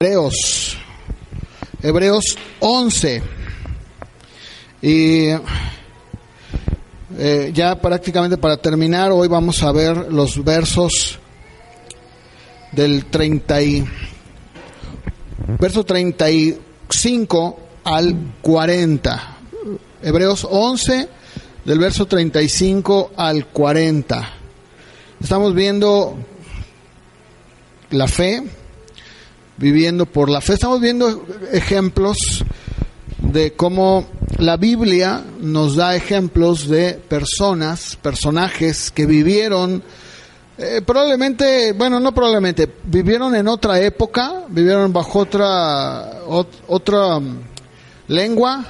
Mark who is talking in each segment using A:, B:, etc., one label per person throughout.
A: Hebreos 11. Y ya prácticamente para terminar, hoy vamos a ver los versos del verso 35 al 40. Hebreos 11, del verso 35 al 40. Estamos viendo la fe, viviendo por la fe. Estamos viendo ejemplos de cómo la Biblia nos da ejemplos de personajes que vivieron vivieron en otra época, vivieron bajo otra lengua,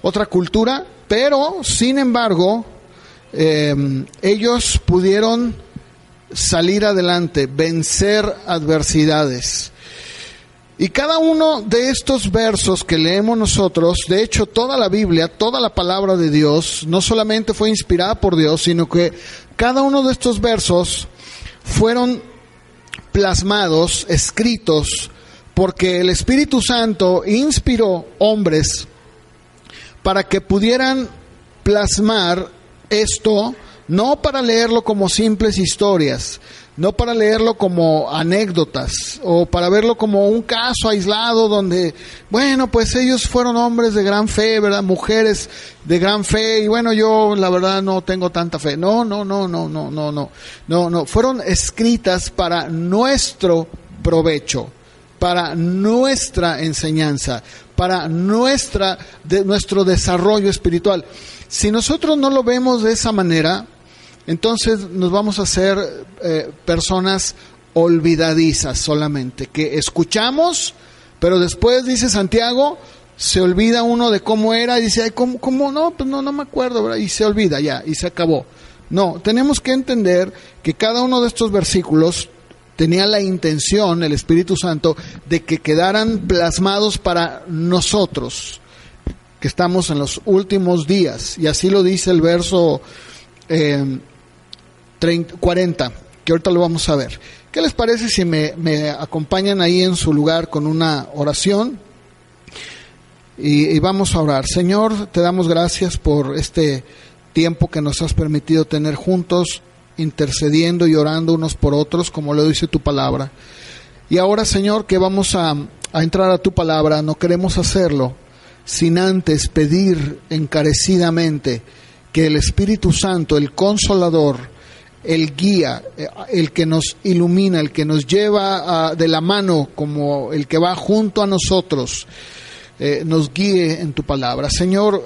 A: otra cultura, pero sin embargo ellos pudieron salir adelante, vencer adversidades. Y cada uno de estos versos que leemos nosotros, de hecho toda la Biblia, toda la palabra de Dios, no solamente fue inspirada por Dios, sino que cada uno de estos versos fueron plasmados, escritos, porque el Espíritu Santo inspiró hombres para que pudieran plasmar esto, no para leerlo como simples historias, no para leerlo como anécdotas o para verlo como un caso aislado donde, bueno, pues ellos fueron hombres de gran fe, ¿verdad? Mujeres de gran fe, y bueno, yo la verdad no tengo tanta fe. No, fueron escritas para nuestro provecho, para nuestra enseñanza, para nuestro desarrollo espiritual. Si nosotros no lo vemos de esa manera, entonces nos vamos a hacer personas olvidadizas solamente, que escuchamos, pero después, dice Santiago, se olvida uno de cómo era y dice, ay, ¿cómo no? Pues no me acuerdo, ¿verdad? Y se olvida ya, y se acabó. No, tenemos que entender que cada uno de estos versículos tenía la intención, el Espíritu Santo, de que quedaran plasmados para nosotros, que estamos en los últimos días, y así lo dice el verso 40, que ahorita lo vamos a ver. ¿Qué les parece si me acompañan ahí en su lugar con una oración? Y vamos a orar. Señor, te damos gracias por este tiempo que nos has permitido tener juntos, intercediendo y orando unos por otros, como lo dice tu palabra. Y ahora, Señor, que vamos a entrar a tu palabra, no queremos hacerlo sin antes pedir encarecidamente que el Espíritu Santo, el Consolador, el guía, el que nos ilumina, el que nos lleva de la mano, como el que va junto a nosotros, nos guíe en tu palabra. Señor,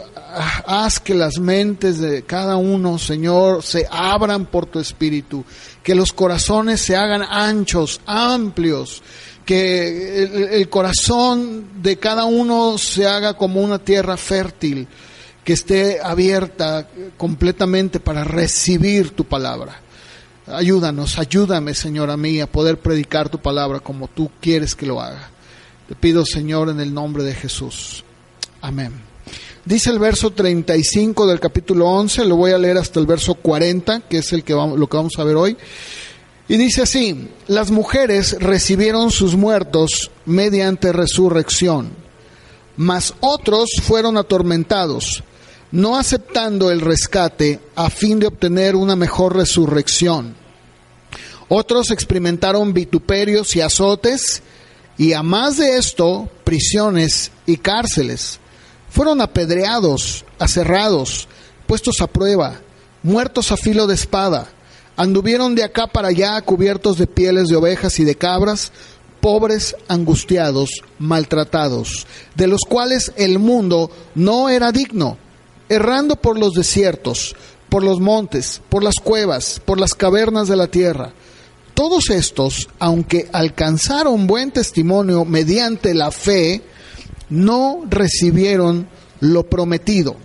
A: haz que las mentes de cada uno, Señor, se abran por tu Espíritu, que los corazones se hagan anchos, amplios, que el corazón de cada uno se haga como una tierra fértil, que esté abierta completamente para recibir tu palabra. Ayúdame, Señor, a mí a poder predicar tu palabra como tú quieres que lo haga. Te pido, Señor, en el nombre de Jesús. Amén. Dice el verso 35 del capítulo 11, lo voy a leer hasta el verso 40, que es lo que vamos a ver hoy. Y dice así: las mujeres recibieron sus muertos mediante resurrección, mas otros fueron atormentados, no aceptando el rescate a fin de obtener una mejor resurrección. Otros experimentaron vituperios y azotes, y a más de esto, prisiones y cárceles. Fueron apedreados, aserrados, puestos a prueba, muertos a filo de espada. Anduvieron de acá para allá cubiertos de pieles de ovejas y de cabras, pobres, angustiados, maltratados, de los cuales el mundo no era digno, errando por los desiertos, por los montes, por las cuevas, por las cavernas de la tierra. Todos estos, aunque alcanzaron buen testimonio mediante la fe, no recibieron lo prometido,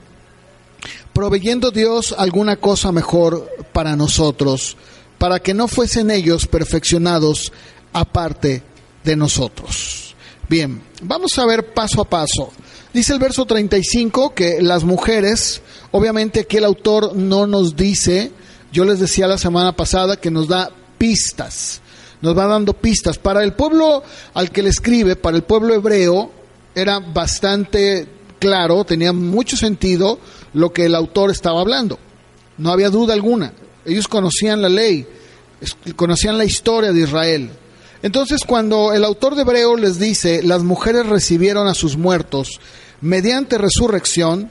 A: proveyendo Dios alguna cosa mejor para nosotros, para que no fuesen ellos perfeccionados aparte de nosotros. Bien, vamos a ver paso a paso. Dice el verso 35 que las mujeres, obviamente aquí el autor no nos dice, yo les decía la semana pasada que nos da pistas. nos va dando pistas. Para el pueblo al que le escribe, para el pueblo hebreo, era bastante claro, tenía mucho sentido lo que el autor estaba hablando. No había duda alguna. Ellos conocían la ley, conocían la historia de Israel. Entonces, cuando el autor de Hebreo les dice, las mujeres recibieron a sus muertos mediante resurrección,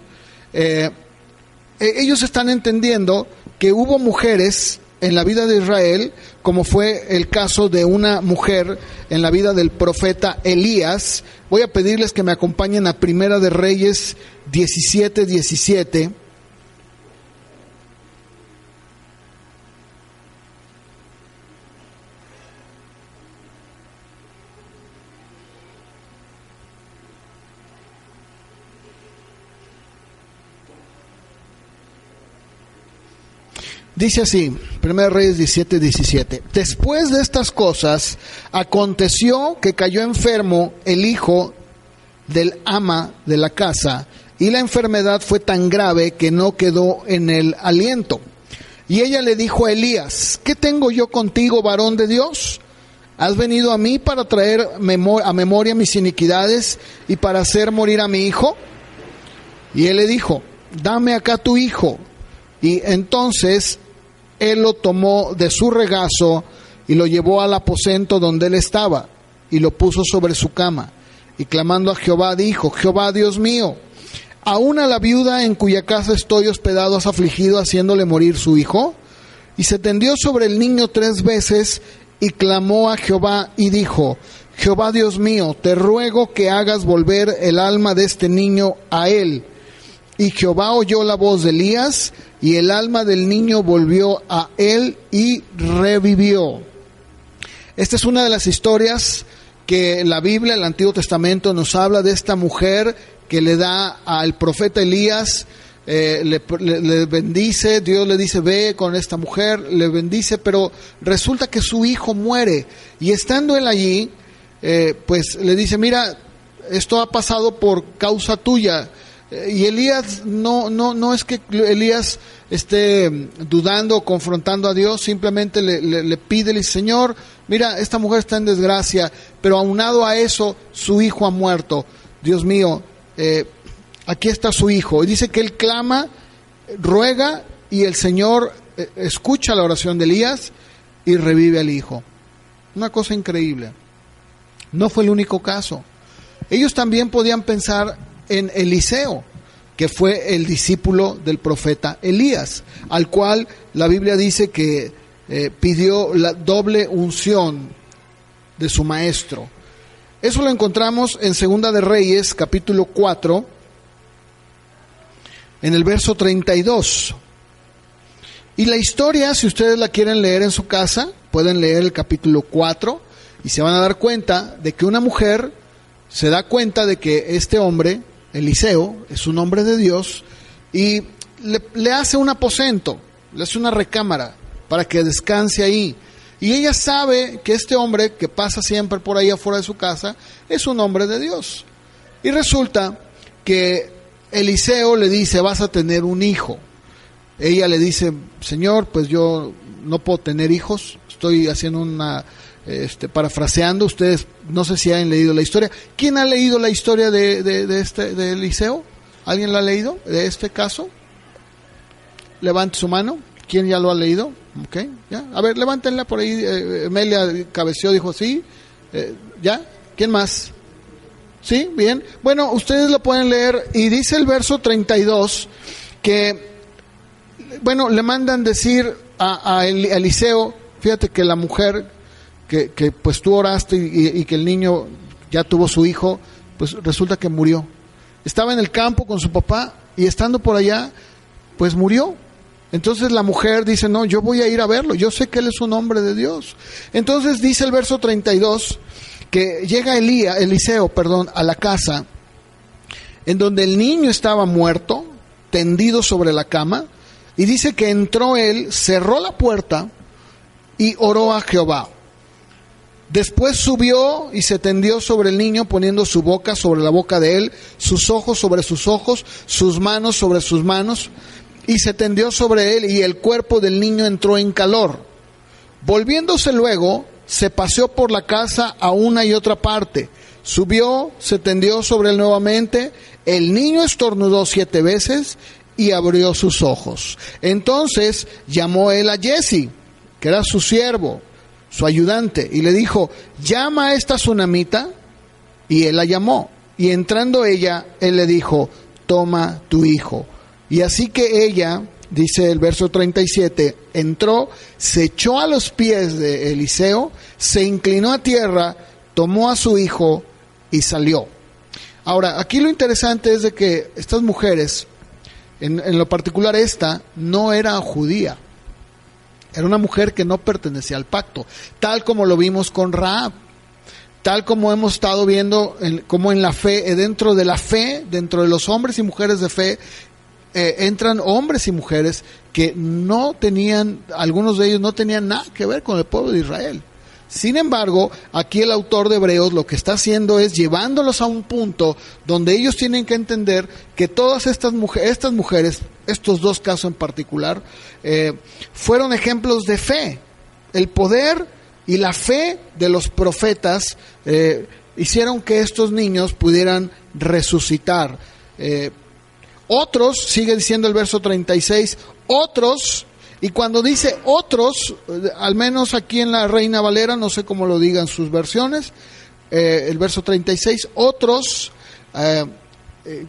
A: ellos están entendiendo que hubo mujeres en la vida de Israel, como fue el caso de una mujer en la vida del profeta Elías. Voy a pedirles que me acompañen a Primera de Reyes 17:17. Dice así, 1 Reyes 17:17. Después de estas cosas, aconteció que cayó enfermo el hijo del ama de la casa, y la enfermedad fue tan grave que no quedó en el aliento. Y ella le dijo a Elías, ¿qué tengo yo contigo, varón de Dios? ¿Has venido a mí para traer a memoria mis iniquidades y para hacer morir a mi hijo? Y él le dijo, dame acá tu hijo. Y entonces él lo tomó de su regazo y lo llevó al aposento donde él estaba y lo puso sobre su cama. Y clamando a Jehová dijo, Jehová Dios mío, ¿aún a la viuda en cuya casa estoy hospedado has afligido haciéndole morir su hijo? Y se tendió sobre el niño 3 veces y clamó a Jehová y dijo, Jehová Dios mío, te ruego que hagas volver el alma de este niño a él. Y Jehová oyó la voz de Elías, y el alma del niño volvió a él y revivió. Esta es una de las historias que la Biblia, el Antiguo Testamento, nos habla de esta mujer que le da al profeta Elías, le bendice, Dios le dice, ve con esta mujer, le bendice, pero resulta que su hijo muere. Y estando él allí, pues le dice, mira, esto ha pasado por causa tuya. Y Elías, no es que Elías esté dudando o confrontando a Dios, simplemente le pide, le dice, Señor, mira, esta mujer está en desgracia, pero aunado a eso, su hijo ha muerto. Dios mío, aquí está su hijo. Y dice que él clama, ruega, y el Señor escucha la oración de Elías y revive al hijo. Una cosa increíble. No fue el único caso. Ellos también podían pensar en Eliseo, que fue el discípulo del profeta Elías, al cual la Biblia dice que pidió la doble unción de su maestro. Eso lo encontramos en Segunda de Reyes, capítulo 4, en el verso 32. Y la historia, si ustedes la quieren leer en su casa, pueden leer el capítulo 4 y se van a dar cuenta de que una mujer se da cuenta de que este hombre, Eliseo, es un hombre de Dios, y le hace un aposento, le hace una recámara para que descanse ahí. Y ella sabe que este hombre que pasa siempre por ahí afuera de su casa es un hombre de Dios. Y resulta que Eliseo le dice, vas a tener un hijo. Ella le dice, Señor, pues yo no puedo tener hijos. Estoy haciendo una... parafraseando, ustedes no sé si han leído la historia. ¿Quién ha leído la historia de Eliseo? ¿Alguien la ha leído de este caso? Levante su mano. ¿Quién ya lo ha leído? Okay, ¿ya? A ver, levántenla por ahí. Amelia cabeceó, dijo sí. ¿Ya? ¿Quién más? ¿Sí? Bien. Bueno, ustedes lo pueden leer y dice el verso 32 que, bueno, le mandan decir a Eliseo, fíjate que la mujer que pues tú oraste y que el niño ya tuvo su hijo, pues resulta que murió. Estaba en el campo con su papá y estando por allá, pues murió. Entonces la mujer dice, no, yo voy a ir a verlo, yo sé que él es un hombre de Dios. Entonces dice el verso 32 que llega Eliseo, a la casa en donde el niño estaba muerto, tendido sobre la cama, y dice que entró él, cerró la puerta y oró a Jehová. Después subió y se tendió sobre el niño, poniendo su boca sobre la boca de él, sus ojos sobre sus ojos, sus manos sobre sus manos, y se tendió sobre él, y el cuerpo del niño entró en calor. Volviéndose luego, se paseó por la casa a una y otra parte. Subió, se tendió sobre él nuevamente. El niño estornudó 7 veces y abrió sus ojos. Entonces llamó él a Jesse, que era su siervo, su ayudante, y le dijo: llama a esta tsunamita. Y él la llamó. Y entrando ella, él le dijo: toma tu hijo. Y así que ella, dice el verso 37, entró, se echó a los pies de Eliseo, se inclinó a tierra, tomó a su hijo y salió. Ahora, aquí lo interesante es de que estas mujeres, en lo particular esta, no era judía. Era una mujer que no pertenecía al pacto, tal como lo vimos con Rahab, tal como hemos estado viendo como en la fe, dentro de la fe, dentro de los hombres y mujeres de fe, entran hombres y mujeres que no tenían, algunos de ellos no tenían nada que ver con el pueblo de Israel. Sin embargo, aquí el autor de Hebreos lo que está haciendo es llevándolos a un punto donde ellos tienen que entender que todas estas mujeres, estos dos casos en particular, fueron ejemplos de fe. El poder y la fe de los profetas hicieron que estos niños pudieran resucitar. Otros, sigue diciendo el verso 36, otros. Y cuando dice otros, al menos aquí en la Reina Valera, no sé cómo lo digan sus versiones, el verso 36, otros,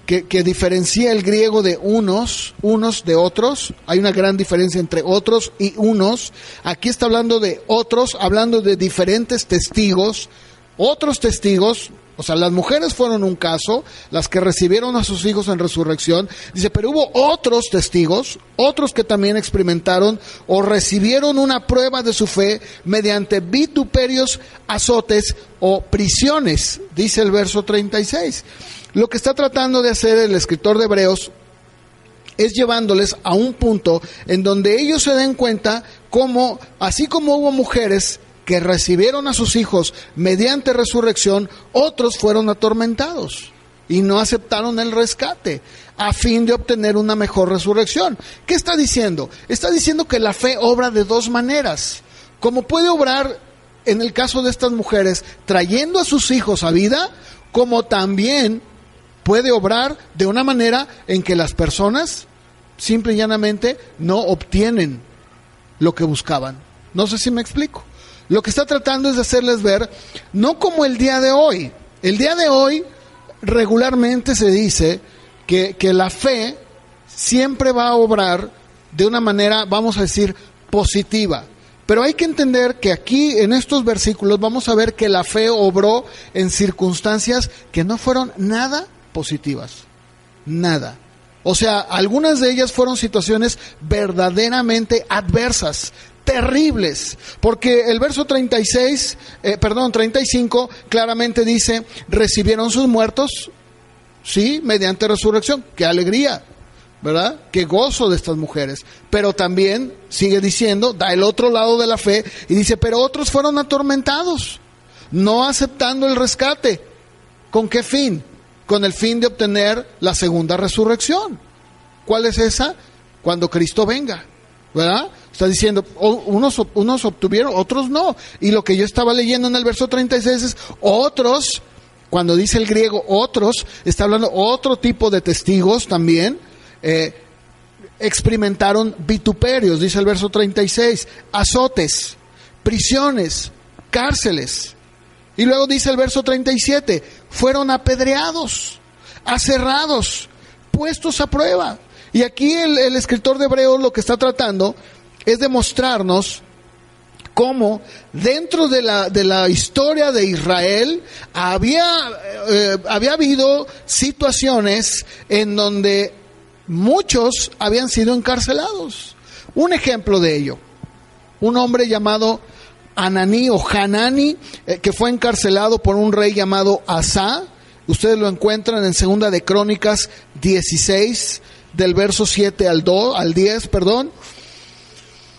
A: que diferencia el griego de unos de otros. Hay una gran diferencia entre otros y unos. Aquí está hablando de otros, hablando de diferentes testigos, otros testigos. O sea, las mujeres fueron un caso, las que recibieron a sus hijos en resurrección. Dice, pero hubo otros testigos, otros que también experimentaron o recibieron una prueba de su fe mediante vituperios, azotes o prisiones, dice el verso 36. Lo que está tratando de hacer el escritor de Hebreos es llevándoles a un punto en donde ellos se den cuenta cómo, así como hubo mujeres que recibieron a sus hijos mediante resurrección, otros fueron atormentados y no aceptaron el rescate a fin de obtener una mejor resurrección. ¿Qué está diciendo? Está diciendo que la fe obra de dos maneras. Como puede obrar en el caso de estas mujeres trayendo a sus hijos a vida, como también puede obrar de una manera en que las personas simple y llanamente no obtienen lo que buscaban. No sé si me explico. Lo que está tratando es de hacerles ver, no como el día de hoy. El día de hoy regularmente se dice que la fe siempre va a obrar de una manera, vamos a decir, positiva. Pero hay que entender que aquí en estos versículos vamos a ver que la fe obró en circunstancias que no fueron nada positivas. Nada. O sea, algunas de ellas fueron situaciones verdaderamente adversas, terribles, porque el verso 35 claramente dice, recibieron sus muertos, sí, mediante resurrección. Qué alegría, ¿verdad? Qué gozo de estas mujeres. Pero también sigue diciendo, da el otro lado de la fe y dice, pero otros fueron atormentados, no aceptando el rescate. ¿Con qué fin? Con el fin de obtener la segunda resurrección. ¿Cuál es esa? Cuando Cristo venga, ¿verdad? Está diciendo, unos obtuvieron, otros no. Y lo que yo estaba leyendo en el verso 36 es, otros, cuando dice el griego otros, está hablando otro tipo de testigos también, experimentaron vituperios, dice el verso 36, azotes, prisiones, cárceles. Y luego dice el verso 37, fueron apedreados, aserrados, puestos a prueba. Y aquí el escritor de Hebreos lo que está tratando es de mostrarnos cómo dentro de la historia de Israel había habido situaciones en donde muchos habían sido encarcelados. Un ejemplo de ello, un hombre llamado Ananí o Hanani, que fue encarcelado por un rey llamado Asa. Ustedes lo encuentran en 2 de Crónicas 16, del verso 7 al 10, perdón.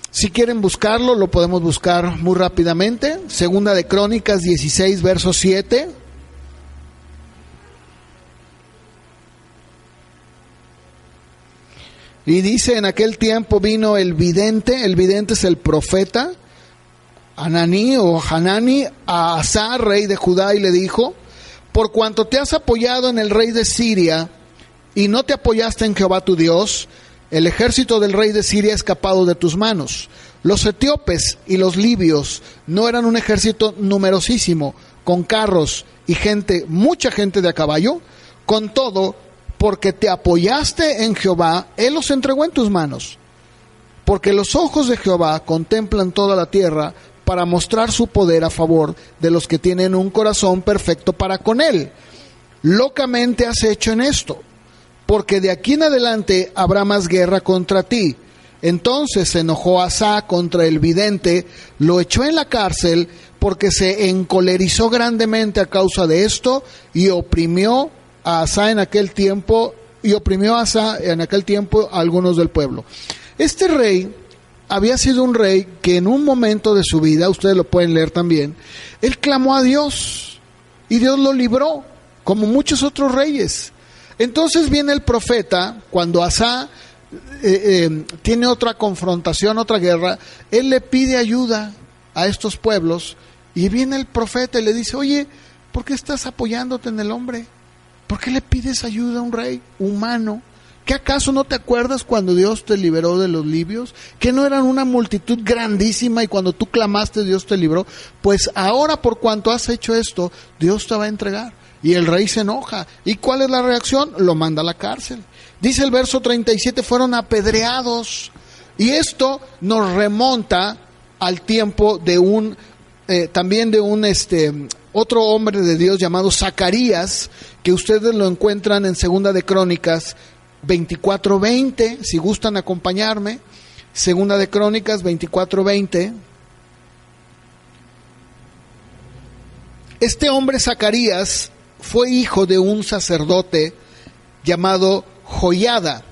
A: Si quieren buscarlo, lo podemos buscar muy rápidamente. 2 de Crónicas 16, verso 7. Y dice, en aquel tiempo vino el vidente es el profeta, Ananí o Hanani a Asa, rey de Judá, y le dijo: por cuanto te has apoyado en el rey de Siria y no te apoyaste en Jehová tu Dios, el ejército del rey de Siria ha escapado de tus manos. Los etíopes y los libios no eran un ejército numerosísimo, con carros y gente, mucha gente de a caballo. Con todo, porque te apoyaste en Jehová, él los entregó en tus manos. Porque los ojos de Jehová contemplan toda la tierra para mostrar su poder a favor de los que tienen un corazón perfecto para con él. Locamente has hecho en esto, porque de aquí en adelante habrá más guerra contra ti. Entonces se enojó Asa contra el vidente, lo echó en la cárcel, porque se encolerizó grandemente a causa de esto, y oprimió a Asa en aquel tiempo a algunos del pueblo. Este rey había sido un rey que en un momento de su vida, ustedes lo pueden leer también, él clamó a Dios y Dios lo libró, como muchos otros reyes. Entonces viene el profeta, cuando Asa tiene otra confrontación, otra guerra, él le pide ayuda a estos pueblos, y viene el profeta y le dice: oye, ¿por qué estás apoyándote en el hombre? ¿Por qué le pides ayuda a un rey humano? ¿Qué acaso no te acuerdas cuando Dios te liberó de los libios? ¿Que no eran una multitud grandísima y cuando tú clamaste Dios te libró? Pues ahora, por cuanto has hecho esto, Dios te va a entregar. Y el rey se enoja. ¿Y cuál es la reacción? Lo manda a la cárcel. Dice el verso 37, fueron apedreados. Y esto nos remonta al tiempo de otro hombre de Dios llamado Zacarías, que ustedes lo encuentran en Segunda de Crónicas 24:20, si gustan acompañarme. Segunda de Crónicas 24:20. Este hombre Zacarías fue hijo de un sacerdote llamado Joiada.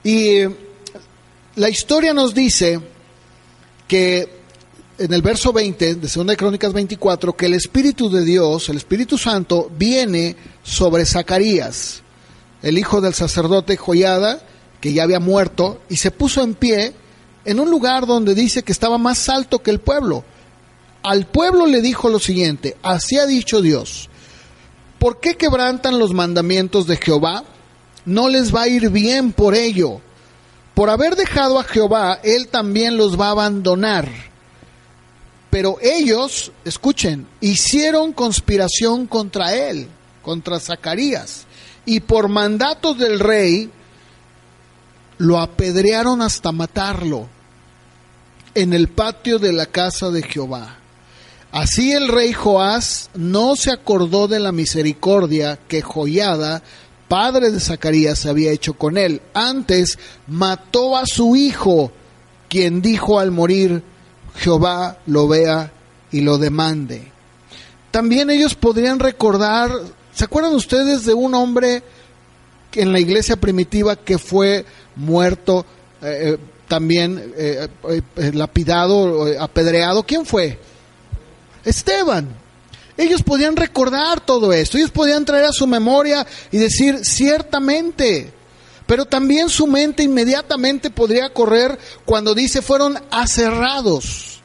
A: Y la historia nos dice que en el verso 20 de 2 de Crónicas 24, que el Espíritu de Dios, el Espíritu Santo, viene sobre Zacarías, el hijo del sacerdote Joiada, que ya había muerto, y se puso en pie en un lugar donde dice que estaba más alto que el pueblo. Al pueblo le dijo lo siguiente: así ha dicho Dios, ¿por qué quebrantan los mandamientos de Jehová? No les va a ir bien por ello. Por haber dejado a Jehová, él también los va a abandonar. Pero ellos, escuchen, hicieron conspiración contra él, contra Zacarías, y por mandato del rey lo apedrearon hasta matarlo en el patio de la casa de Jehová. Así el rey Joás no se acordó de la misericordia que Joiada, padre de Zacarías, había hecho con él. Antes mató a su hijo, quien dijo al morir: Jehová lo vea y lo demande. También ellos podrían recordar, ¿se acuerdan ustedes de un hombre en la iglesia primitiva que fue muerto, lapidado, apedreado? ¿Quién fue? Esteban. Ellos podían recordar todo esto, ellos podían traer a su memoria y decir ciertamente, pero también su mente inmediatamente podría correr cuando dice fueron aserrados.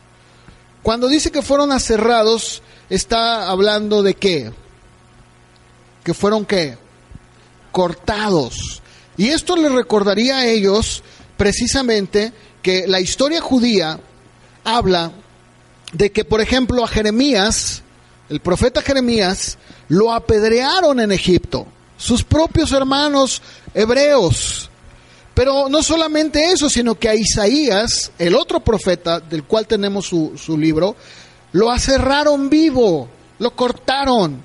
A: Cuando dice que fueron aserrados, está hablando de ¿qué? Que fueron ¿qué? Cortados. Y esto les recordaría a ellos precisamente que la historia judía habla de que, por ejemplo, a Jeremías, el profeta Jeremías, lo apedrearon en Egipto, sus propios hermanos hebreos. Pero no solamente eso, sino que a Isaías, el otro profeta del cual tenemos su libro, lo aserraron vivo, lo cortaron.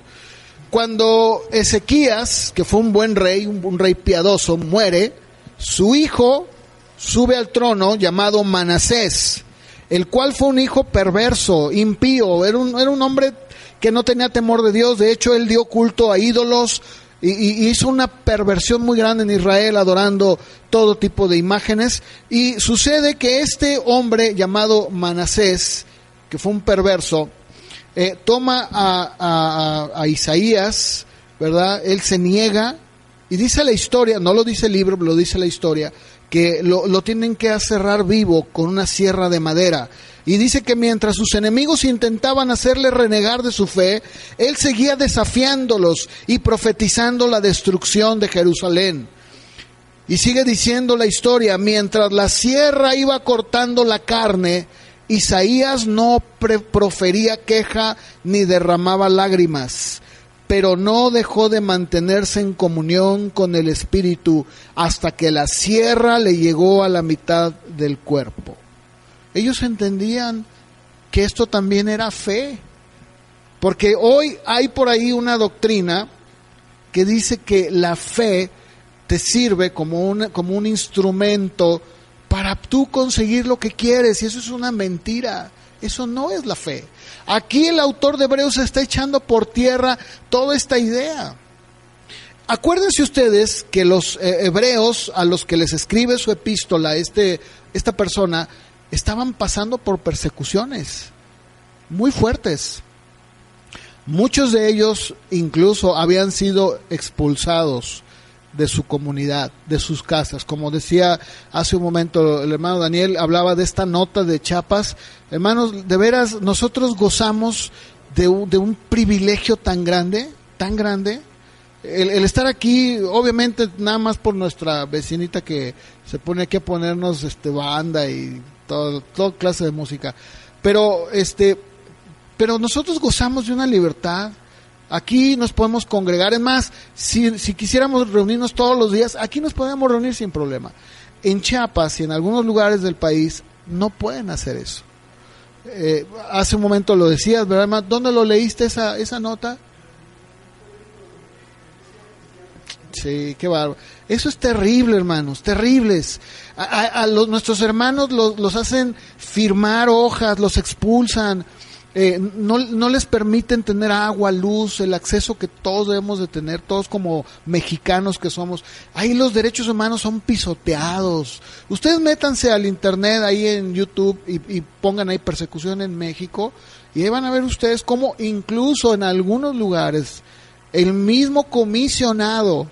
A: Cuando Ezequías, que fue un buen rey, un rey piadoso, muere, su hijo sube al trono llamado Manasés, el cual fue un hijo perverso, impío, era un hombre que no tenía temor de Dios. De hecho, él dio culto a ídolos y hizo una perversión muy grande en Israel, adorando todo tipo de imágenes. Y sucede que este hombre llamado Manasés, que fue un perverso, toma a Isaías, ¿verdad? Él se niega, y dice la historia, no lo dice el libro, lo dice la historia, que lo tienen que aserrar vivo con una sierra de madera. Y dice que mientras sus enemigos intentaban hacerle renegar de su fe, él seguía desafiándolos y profetizando la destrucción de Jerusalén. Y sigue diciendo la historia: mientras la sierra iba cortando la carne, Isaías no profería queja ni derramaba lágrimas, pero no dejó de mantenerse en comunión con el Espíritu hasta que la sierra le llegó a la mitad del cuerpo. Ellos entendían que esto también era fe, porque hoy hay por ahí una doctrina que dice que la fe te sirve como un instrumento para tú conseguir lo que quieres, y eso es una mentira. Eso no es la fe. Aquí el autor de Hebreos está echando por tierra toda esta idea. Acuérdense ustedes que los hebreos a los que les escribe su epístola esta persona estaban pasando por persecuciones muy fuertes. Muchos de ellos incluso habían sido expulsados de su comunidad, de sus casas. Como decía hace un momento el hermano Daniel, hablaba de esta nota de Chiapas. Hermanos, de veras, nosotros gozamos de un privilegio tan grande, el estar aquí, obviamente nada más por nuestra vecinita que se pone aquí a ponernos banda y toda clase de música, pero nosotros gozamos de una libertad. Aquí nos podemos congregar. Es más, si quisiéramos reunirnos todos los días, aquí nos podemos reunir sin problema. En Chiapas y en algunos lugares del país no pueden hacer eso. Hace un momento lo decías, ¿verdad, hermano? ¿Dónde lo leíste esa nota? Sí, qué bárbaro. Eso es terrible, hermanos, terribles. Nuestros hermanos los hacen firmar hojas, los expulsan. No les permiten tener agua, luz, el acceso que todos debemos de tener, todos como mexicanos que somos. Ahí los derechos humanos son pisoteados. Ustedes métanse al internet, ahí en YouTube, y pongan ahí persecución en México, y ahí van a ver ustedes cómo incluso en algunos lugares el mismo comisionado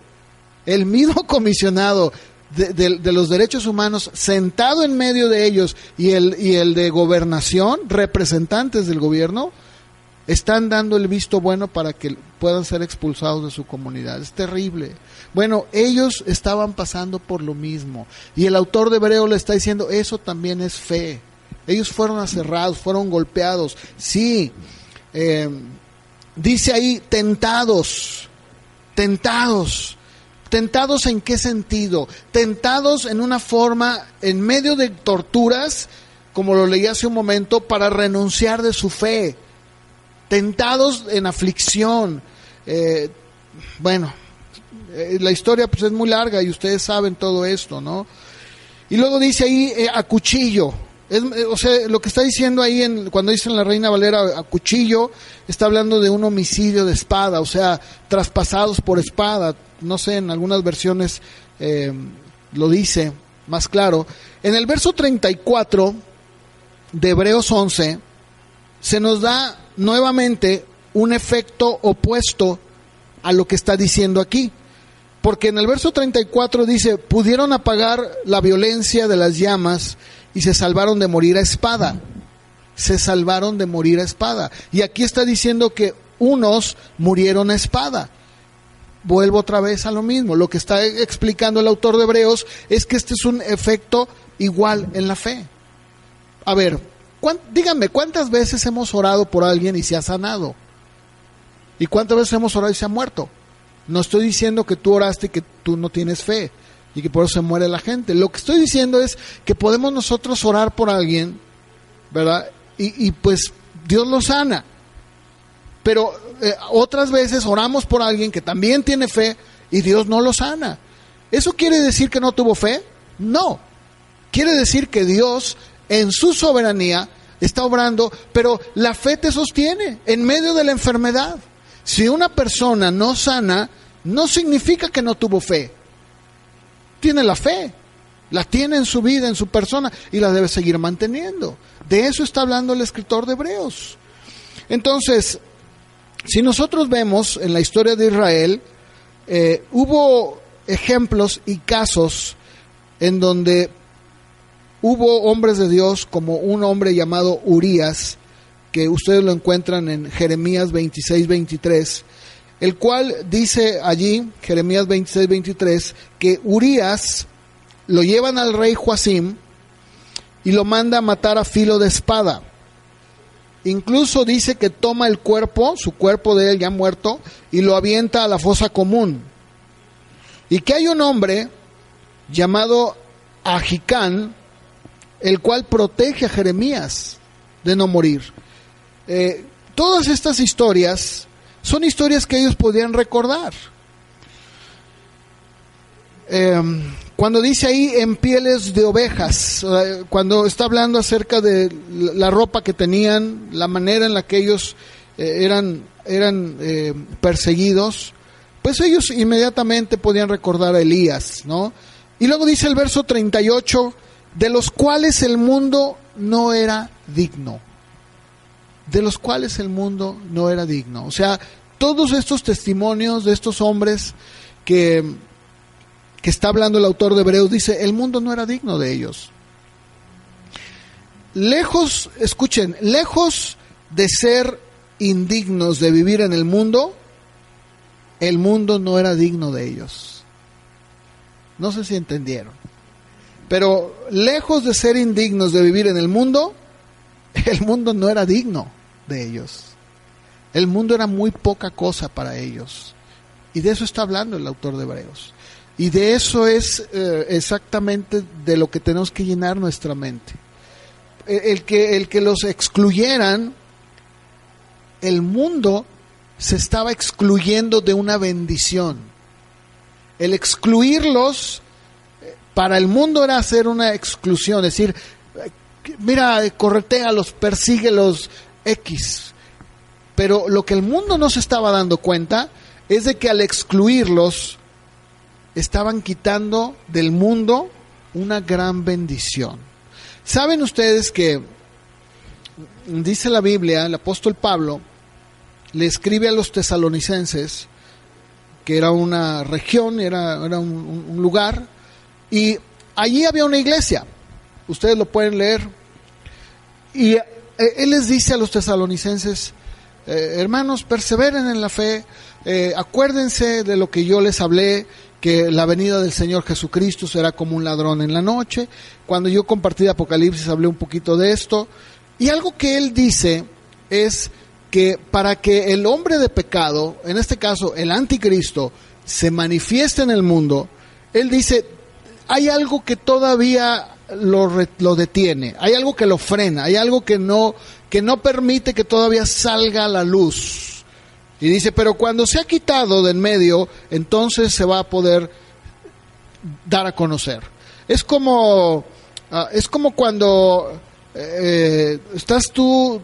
A: de los derechos humanos, sentado en medio de ellos, y el de gobernación, representantes del gobierno, están dando el visto bueno para que puedan ser expulsados de su comunidad. Es terrible. Bueno, ellos estaban pasando por lo mismo, y el autor de Hebreos le está diciendo, eso también es fe. Ellos fueron aserrados, fueron golpeados, sí. Dice ahí, tentados. ¿Tentados en qué sentido? Tentados en una forma, en medio de torturas, como lo leí hace un momento, para renunciar de su fe. Tentados en aflicción. La historia pues es muy larga y ustedes saben todo esto, ¿no? Y luego dice ahí, a cuchillo. Lo que está diciendo ahí, cuando dice en la Reina Valera a cuchillo, está hablando de un homicidio de espada, o sea, traspasados por espada. No sé, en algunas versiones lo dice más claro. En el verso 34 de Hebreos 11 se nos da nuevamente un efecto opuesto a lo que está diciendo aquí. Porque en el verso 34 dice, pudieron apagar la violencia de las llamas y se salvaron de morir a espada. Se salvaron de morir a espada. Y aquí está diciendo que unos murieron a espada. Vuelvo otra vez a lo mismo. Lo que está explicando el autor de Hebreos es que este es un efecto igual en la fe. A ver, díganme, ¿cuántas veces hemos orado por alguien y se ha sanado? ¿Y cuántas veces hemos orado y se ha muerto? No estoy diciendo que tú oraste y que tú no tienes fe y que por eso se muere la gente. Lo que estoy diciendo es que podemos nosotros orar por alguien, ¿verdad? Y pues Dios lo sana. Pero otras veces oramos por alguien que también tiene fe y Dios no lo sana. ¿Eso quiere decir que no tuvo fe? No. Quiere decir que Dios, en su soberanía, está obrando, pero la fe te sostiene en medio de la enfermedad. Si una persona no sana, no significa que no tuvo fe. Tiene la fe, la tiene en su vida, en su persona, y la debe seguir manteniendo. De eso está hablando el escritor de Hebreos. Entonces, si nosotros vemos en la historia de Israel, hubo ejemplos y casos en donde hubo hombres de Dios como un hombre llamado Urías, que ustedes lo encuentran en Jeremías 26-23, el cual dice allí, Jeremías 26-23, que Urías lo llevan al rey Joacim y lo manda a matar a filo de espada. Incluso dice que toma el cuerpo, su cuerpo de él ya muerto, y lo avienta a la fosa común. Y que hay un hombre llamado Ahicam, el cual protege a Jeremías de no morir. Todas estas historias son historias que ellos podían recordar. Cuando dice ahí en pieles de ovejas, cuando está hablando acerca de la ropa que tenían, la manera en la que ellos eran perseguidos, pues ellos inmediatamente podían recordar a Elías, ¿no? Y luego dice el verso 38, de los cuales el mundo no era digno. De los cuales el mundo no era digno. O sea, todos estos testimonios de estos hombres que está hablando el autor de Hebreos, dice, el mundo no era digno de ellos. Lejos, escuchen, lejos de ser indignos de vivir en el mundo no era digno de ellos. No sé si entendieron. Pero lejos de ser indignos de vivir en el mundo no era digno de ellos. El mundo era muy poca cosa para ellos. Y de eso está hablando el autor de Hebreos. Y de eso es exactamente de lo que tenemos que llenar nuestra mente. El que los excluyeran, el mundo se estaba excluyendo de una bendición. El excluirlos para el mundo era hacer una exclusión, es decir, mira, corretéalos, persíguelos, X. Pero lo que el mundo no se estaba dando cuenta es de que al excluirlos estaban quitando del mundo una gran bendición. ¿Saben ustedes que dice la Biblia, el apóstol Pablo le escribe a los tesalonicenses, que era una región, era un lugar, y allí había una iglesia, ustedes lo pueden leer, y él les dice a los tesalonicenses, hermanos, perseveren en la fe, acuérdense de lo que yo les hablé, que la venida del Señor Jesucristo será como un ladrón en la noche. Cuando yo compartí Apocalipsis hablé un poquito de esto, y algo que él dice es que para que el hombre de pecado, en este caso el anticristo, se manifieste en el mundo, él dice, hay algo que todavía lo detiene, hay algo que lo frena, hay algo que no permite que todavía salga a la luz. Y dice, pero cuando se ha quitado de en medio, entonces se va a poder dar a conocer. Es como cuando estás tú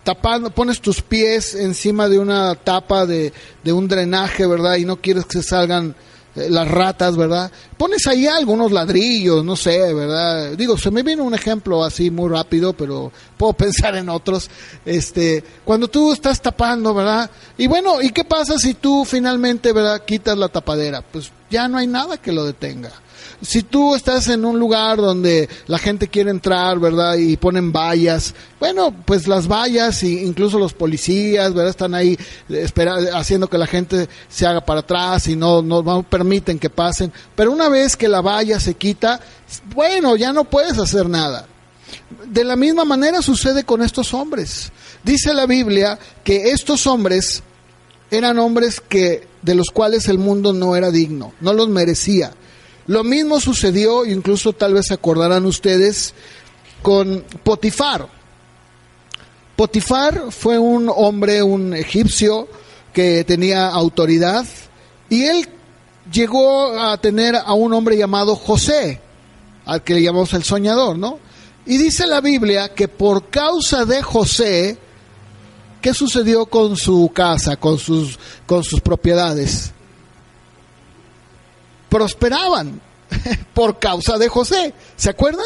A: tapando, pones tus pies encima de una tapa de un drenaje, ¿verdad? Y no quieres que salgan las ratas, ¿verdad? Pones ahí algunos ladrillos, no sé, ¿verdad? Digo, se me viene un ejemplo así muy rápido, pero puedo pensar en otros. Cuando tú estás tapando, ¿verdad? Y bueno, ¿y qué pasa si tú finalmente, ¿verdad?, quitas la tapadera? Pues ya no hay nada que lo detenga. Si tú estás en un lugar donde la gente quiere entrar, ¿verdad?, y ponen vallas, bueno, pues las vallas, e incluso los policías, ¿verdad?, están ahí haciendo que la gente se haga para atrás y no permiten que pasen. Pero una vez que la valla se quita, bueno, ya no puedes hacer nada. De la misma manera sucede con estos hombres. Dice la Biblia que estos hombres eran hombres de los cuales el mundo no era digno, no los merecía. Lo mismo sucedió, incluso tal vez se acordarán ustedes, con Potifar. Potifar fue un hombre, un egipcio que tenía autoridad, y él llegó a tener a un hombre llamado José, al que le llamamos el soñador, ¿no? Y dice la Biblia que por causa de José, ¿qué sucedió con su casa, con sus propiedades? Prosperaban por causa de José. ¿Se acuerdan?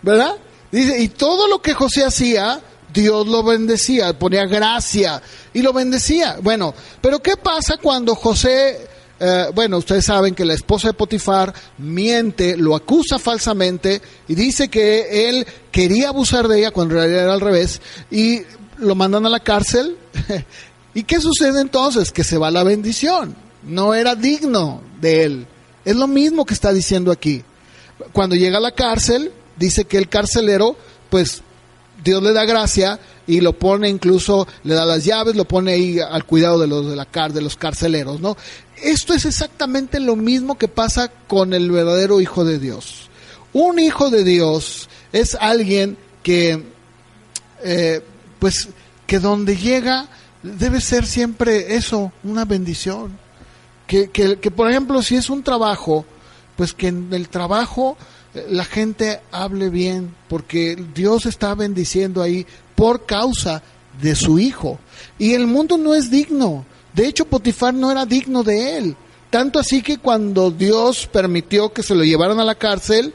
A: ¿Verdad? Dice, y todo lo que José hacía, Dios lo bendecía, ponía gracia y lo bendecía. Bueno, pero ¿qué pasa cuando José bueno, ustedes saben que la esposa de Potifar miente, lo acusa falsamente y dice que él quería abusar de ella cuando en realidad era al revés, y lo mandan a la cárcel. ¿Y qué sucede entonces? Que se va la bendición. No era digno de él. Es lo mismo que está diciendo aquí. Cuando llega a la cárcel, dice que el carcelero, pues Dios le da gracia y lo pone, incluso le da las llaves, lo pone ahí al cuidado de los carceleros, ¿no? Esto es exactamente lo mismo que pasa con el verdadero hijo de Dios. Un hijo de Dios es alguien que, pues, que donde llega debe ser siempre eso, una bendición. Que por ejemplo, si es un trabajo, pues que en el trabajo la gente hable bien, porque Dios está bendiciendo ahí por causa de su hijo. Y el mundo no es digno. De hecho, Potifar no era digno de él. Tanto así que cuando Dios permitió que se lo llevaran a la cárcel,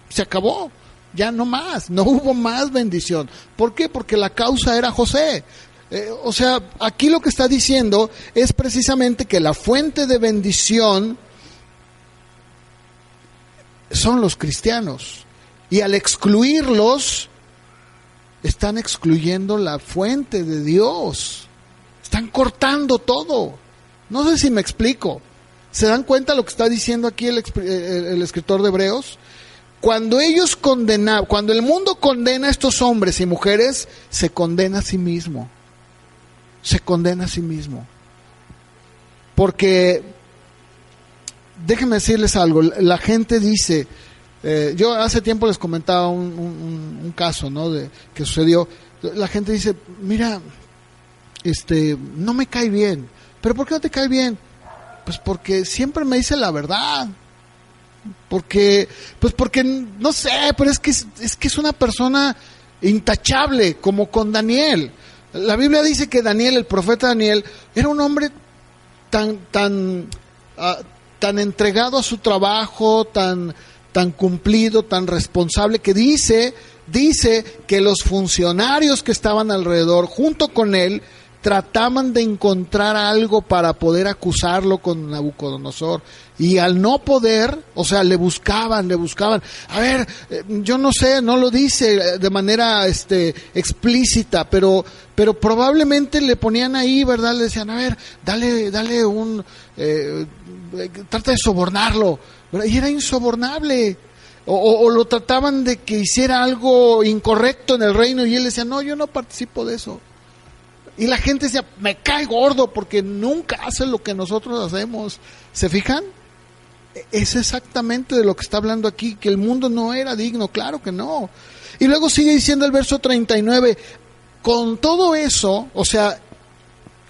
A: se acabó. Ya no más, no hubo más bendición. ¿Por qué? Porque la causa era José. O sea, aquí lo que está diciendo es precisamente que la fuente de bendición son los cristianos, y al excluirlos están excluyendo la fuente de Dios, están cortando todo. No sé si me explico. ¿Se dan cuenta lo que está diciendo aquí el escritor de Hebreos? Cuando ellos condenan, cuando el mundo condena a estos hombres y mujeres, se condena a sí mismo. Se condena a sí mismo. Porque déjenme decirles algo, la gente dice, yo hace tiempo les comentaba un caso, ¿no?, que sucedió. La gente dice, mira, no me cae bien. ¿Pero por qué no te cae bien? Pues porque siempre me dice la verdad. Porque no sé, pero es que es una persona intachable, como con Daniel. La Biblia dice que Daniel, el profeta Daniel, era un hombre tan entregado a su trabajo, tan cumplido, tan responsable, que dice que los funcionarios que estaban alrededor, junto con él, trataban de encontrar algo para poder acusarlo con Nabucodonosor, y al no poder, o sea, le buscaban, a ver, yo no sé, no lo dice de manera explícita, pero probablemente le ponían ahí, ¿verdad? Le decían, a ver, dale trata de sobornarlo, ¿verdad? Y era insobornable. O lo trataban de que hiciera algo incorrecto en el reino, y él decía, no, yo no participo de eso. Y la gente decía, me cae gordo porque nunca hace lo que nosotros hacemos. ¿Se fijan? Es exactamente de lo que está hablando aquí, que el mundo no era digno, claro que no. Y luego sigue diciendo el verso 39, con todo eso, o sea,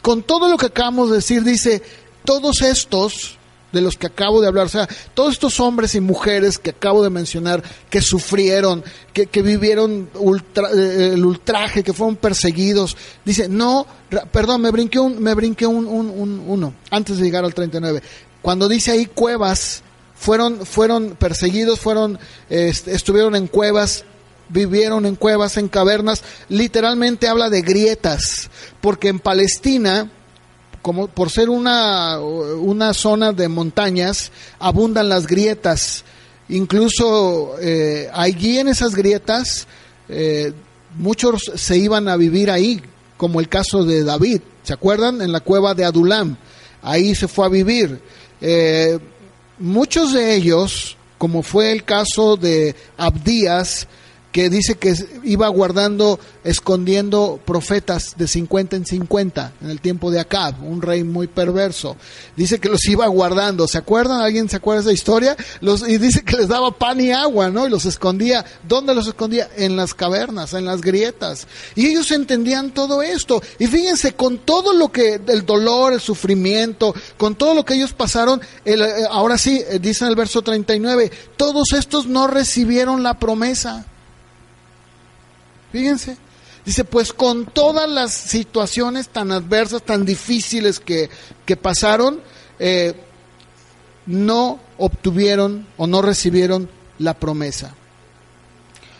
A: con todo lo que acabamos de decir, dice, todos estos de los que acabo de hablar, o sea, todos estos hombres y mujeres que acabo de mencionar, que sufrieron, que vivieron el ultraje, que fueron perseguidos, dice, no, perdón, me brinqué uno, antes de llegar al 39, cuando dice ahí cuevas, fueron perseguidos, estuvieron en cuevas, vivieron en cuevas, en cavernas, literalmente habla de grietas, porque en Palestina, como por ser una zona de montañas, abundan las grietas. Incluso allí en esas grietas muchos se iban a vivir ahí, como el caso de David, ¿se acuerdan? En la cueva de Adulam, ahí se fue a vivir. Muchos de ellos, como fue el caso de Abdías, que dice que iba guardando, escondiendo profetas de 50 en 50 en el tiempo de Acab, un rey muy perverso. Dice que los iba guardando, ¿se acuerdan? ¿Alguien se acuerda de esa historia? Y dice que les daba pan y agua, ¿no? Y los escondía. ¿Dónde los escondía? En las cavernas, en las grietas. Y ellos entendían todo esto. Y fíjense, con todo lo que, el dolor, el sufrimiento, con todo lo que ellos pasaron, ahora sí, dice en el verso 39, todos estos no recibieron la promesa. Fíjense, dice, pues con todas las situaciones tan adversas, tan difíciles que pasaron, no obtuvieron o no recibieron la promesa.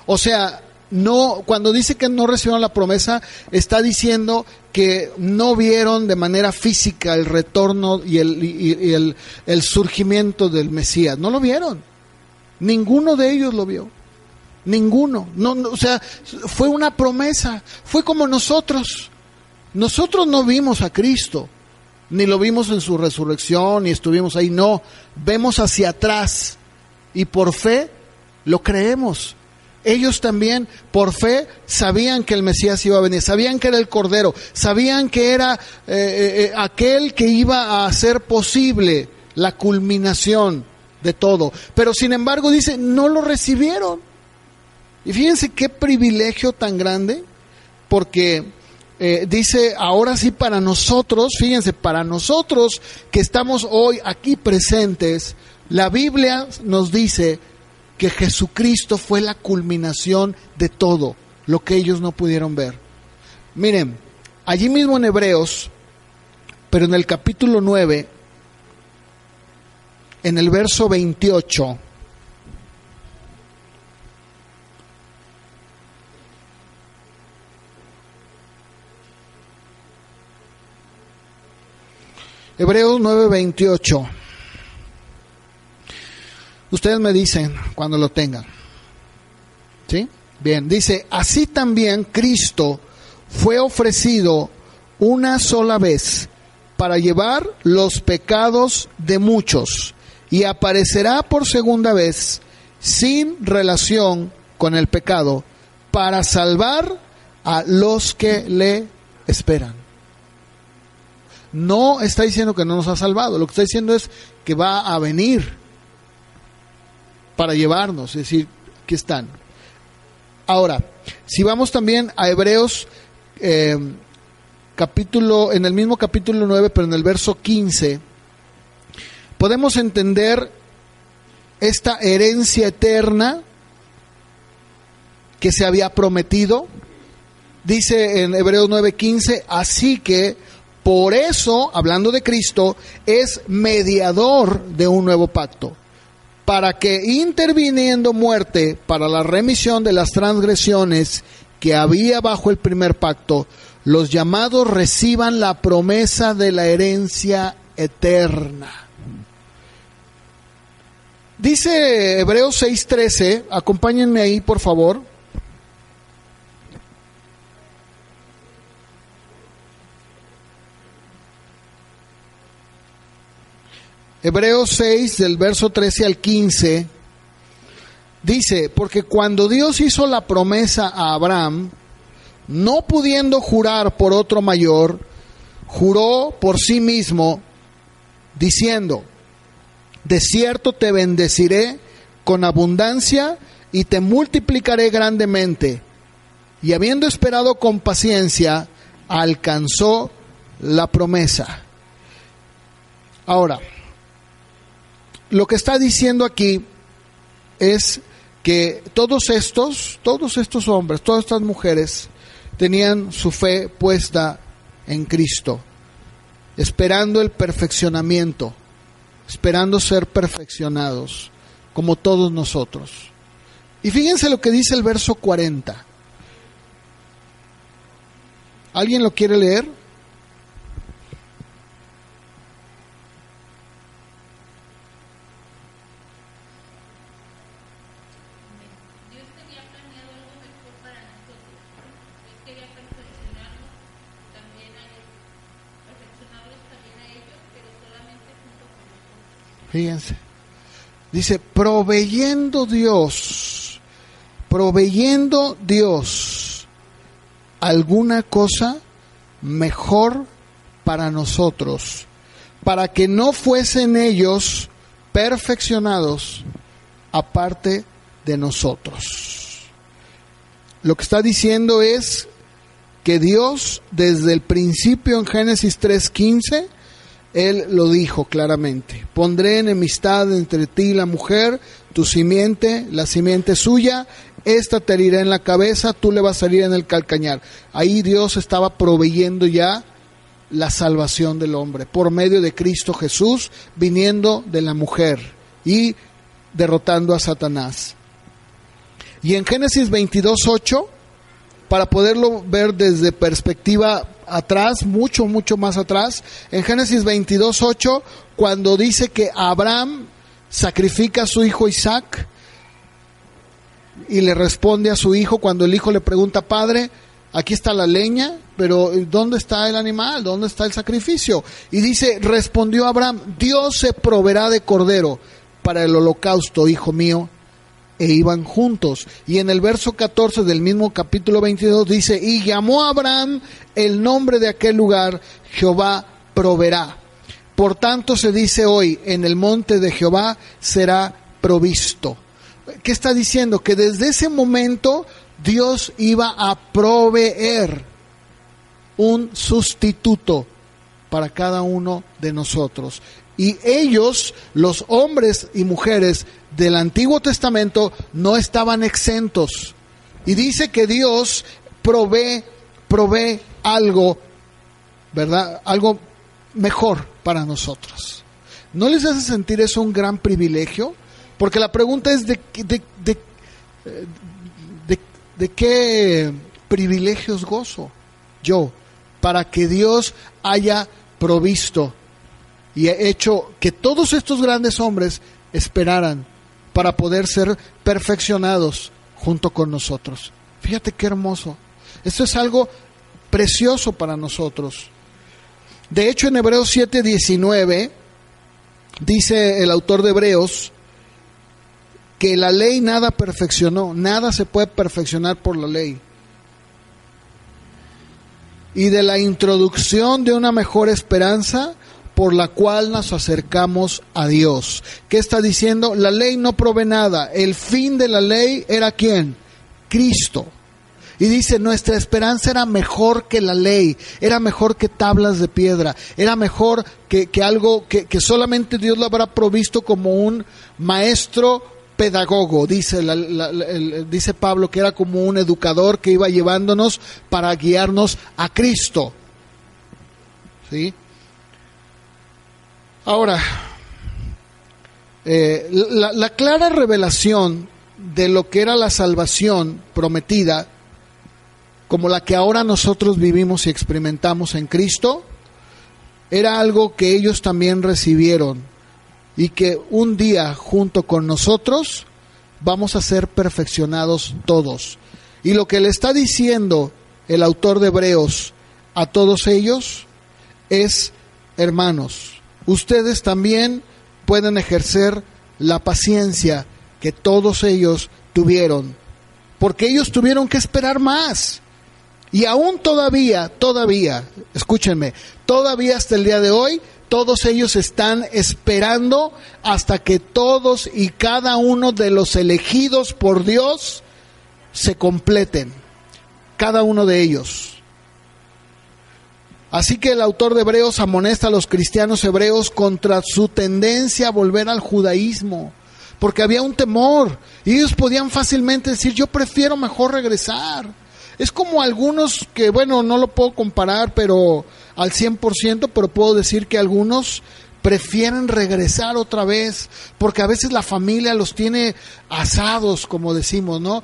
A: O sea, no, cuando dice que no recibieron la promesa, está diciendo que no vieron de manera física el retorno y el surgimiento del Mesías. No lo vieron. Ninguno de ellos lo vio. Ninguno. No, o sea, fue una promesa. Fue como nosotros. Nosotros no vimos a Cristo, ni lo vimos en su resurrección, ni estuvimos ahí. No, vemos hacia atrás y por fe lo creemos. Ellos también, por fe, sabían que el Mesías iba a venir, sabían que era el Cordero, sabían que era aquel que iba a hacer posible la culminación de todo. Pero sin embargo, dice, no lo recibieron. Y fíjense qué privilegio tan grande, porque dice, ahora sí para nosotros, fíjense, para nosotros que estamos hoy aquí presentes, la Biblia nos dice que Jesucristo fue la culminación de todo lo que ellos no pudieron ver. Miren, allí mismo en Hebreos, pero en el capítulo 9, en el verso 28, Hebreos 9:28. Ustedes me dicen cuando lo tengan. ¿Sí? Bien, dice, así también Cristo fue ofrecido una sola vez para llevar los pecados de muchos y aparecerá por segunda vez sin relación con el pecado para salvar a los que le esperan. No está diciendo que no nos ha salvado, lo que está diciendo es que va a venir para llevarnos, es decir, aquí están. Ahora, si vamos también a Hebreos capítulo, en el mismo capítulo 9, pero en el verso 15, podemos entender esta herencia eterna que se había prometido. Dice en Hebreos 9:15, así que por eso, hablando de Cristo, es mediador de un nuevo pacto, para que interviniendo muerte para la remisión de las transgresiones que había bajo el primer pacto, los llamados reciban la promesa de la herencia eterna. Dice Hebreos 6:13, acompáñenme ahí por favor. Hebreos 6, del verso 13 al 15, dice, porque cuando Dios hizo la promesa a Abraham, no pudiendo jurar por otro mayor, juró por sí mismo, diciendo, de cierto te bendeciré con abundancia y te multiplicaré grandemente. Y habiendo esperado con paciencia, alcanzó la promesa. Ahora, lo que está diciendo aquí es que todos estos hombres, todas estas mujeres tenían su fe puesta en Cristo, esperando el perfeccionamiento, esperando ser perfeccionados, como todos nosotros. Y fíjense lo que dice el verso 40. ¿Alguien lo quiere leer? Fíjense, dice, proveyendo Dios alguna cosa mejor para nosotros, para que no fuesen ellos perfeccionados aparte de nosotros. Lo que está diciendo es que Dios desde el principio en Génesis 3:15, Él lo dijo claramente, pondré enemistad entre ti y la mujer, tu simiente, la simiente suya, esta te herirá en la cabeza, tú le vas a herir en el calcañar. Ahí Dios estaba proveyendo ya la salvación del hombre, por medio de Cristo Jesús, viniendo de la mujer y derrotando a Satanás. Y en Génesis 22:8, para poderlo ver desde perspectiva atrás, mucho más atrás, en Génesis 22:8, cuando dice que Abraham sacrifica a su hijo Isaac y le responde a su hijo cuando el hijo le pregunta: Padre, aquí está la leña, pero ¿dónde está el animal? ¿Dónde está el sacrificio? Y dice, respondió Abraham: Dios se proveerá de cordero para el holocausto, hijo mío. E iban juntos. Y en el verso 14 del mismo capítulo 22 dice: y llamó a Abraham el nombre de aquel lugar, Jehová proveerá. Por tanto se dice hoy, en el monte de Jehová será provisto. ¿Qué está diciendo? Que desde ese momento Dios iba a proveer un sustituto para cada uno de nosotros. Y ellos, los hombres y mujeres del Antiguo Testamento, no estaban exentos. Y dice que Dios provee algo, ¿verdad? Algo mejor para nosotros. ¿No les hace sentir eso un gran privilegio? Porque la pregunta es ¿de qué privilegios gozo yo para que Dios haya provisto y he hecho que todos estos grandes hombres esperaran para poder ser perfeccionados junto con nosotros? Fíjate qué hermoso. Esto es algo precioso para nosotros. De hecho, en Hebreos 7:19 dice el autor de Hebreos que la ley nada perfeccionó, nada se puede perfeccionar por la ley. Y de la introducción de una mejor esperanza por la cual nos acercamos a Dios. ¿Qué está diciendo? La ley no provee nada. El fin de la ley era ¿quién? Cristo. Y dice, nuestra esperanza era mejor que la ley, era mejor que tablas de piedra, era mejor que algo que solamente Dios lo habrá provisto como un maestro pedagogo. Dice Pablo que era como un educador que iba llevándonos para guiarnos a Cristo. ¿Sí? Ahora, la clara revelación de lo que era la salvación prometida, como la que ahora nosotros vivimos y experimentamos en Cristo, era algo que ellos también recibieron y que un día junto con nosotros vamos a ser perfeccionados todos. Y lo que le está diciendo el autor de Hebreos a todos ellos es: hermanos, ustedes también pueden ejercer la paciencia que todos ellos tuvieron, porque ellos tuvieron que esperar más. Y aún todavía, escúchenme, todavía hasta el día de hoy, todos ellos están esperando hasta que todos y cada uno de los elegidos por Dios se completen, cada uno de ellos. Así que el autor de Hebreos amonesta a los cristianos hebreos contra su tendencia a volver al judaísmo, porque había un temor y ellos podían fácilmente decir: yo prefiero mejor regresar. Es como algunos que, bueno, no lo puedo comparar pero al 100%, pero puedo decir que algunos prefieren regresar otra vez, porque a veces la familia los tiene asados, como decimos, ¿no?